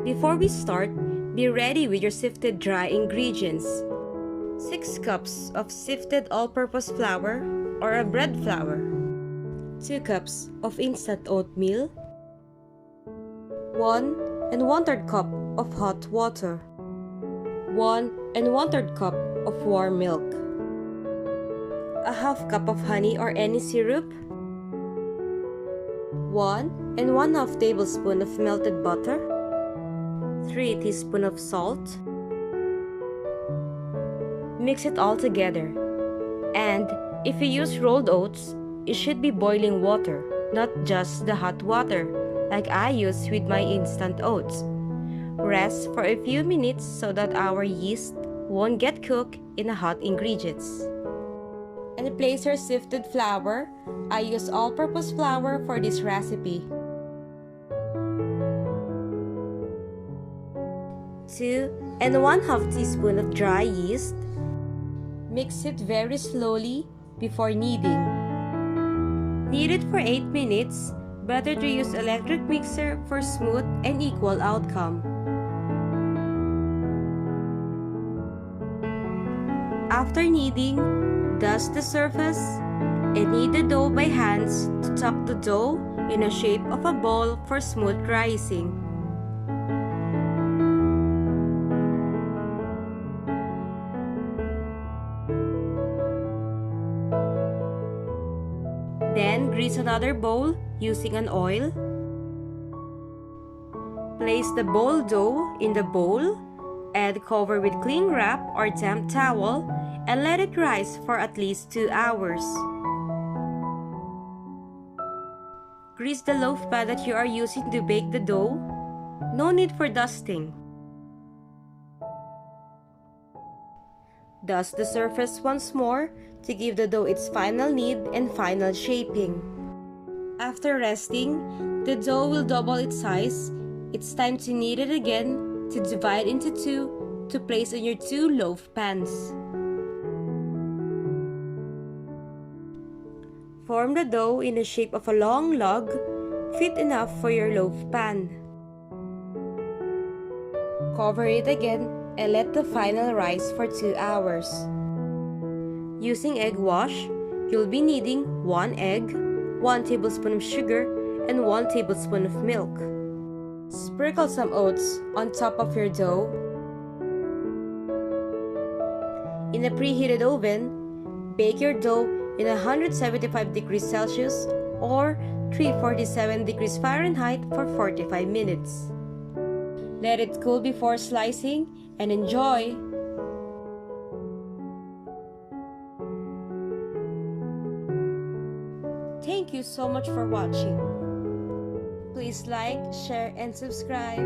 Before we start, be ready with your sifted dry ingredients. 6 cups of sifted all-purpose flour or a bread flour, 2 cups of instant oatmeal, 1 1/3 cup of hot water, 1 1/3 cup of warm milk, a half cup of honey or any syrup, 1 1/2 tablespoon of melted butter, 3 teaspoons of salt. Mix it all together. And if you use rolled oats, it should be boiling water, not just the hot water, like I use with my instant oats. Rest for a few minutes so that our yeast won't get cooked in the hot ingredients. And place your sifted flour. I use all-purpose flour for this recipe. 2 1/2 teaspoon of dry yeast. Mix it very slowly before kneading. Knead it for 8 minutes. Better to use electric mixer for smooth and equal outcome. After kneading, dust the surface and knead the dough by hands to tuck the dough in a shape of a ball for smooth rising. Then grease another bowl using an oil. Place the bowl dough in the bowl and cover with cling wrap or damp towel and let it rise for at least 2 hours. Grease the loaf pan that you are using to bake the dough. No need for dusting. Dust the surface once more to give the dough its final knead and final shaping. After resting, the dough will double its size. It's time to knead it again to divide into 2 to place on your 2 loaf pans. Form the dough in the shape of a long log, fit enough for your loaf pan. Cover it again and let the final rise for 2 hours. Using Eggwash, you'll be needing 1 egg, 1 tablespoon of sugar, and 1 tablespoon of milk. Sprinkle some oats on top of your dough. In a preheated oven, bake your dough in 175 degrees Celsius or 347 degrees Fahrenheit for 45 minutes. Let it cool before slicing and enjoy! Thank you so much for watching. Please like, share, and subscribe.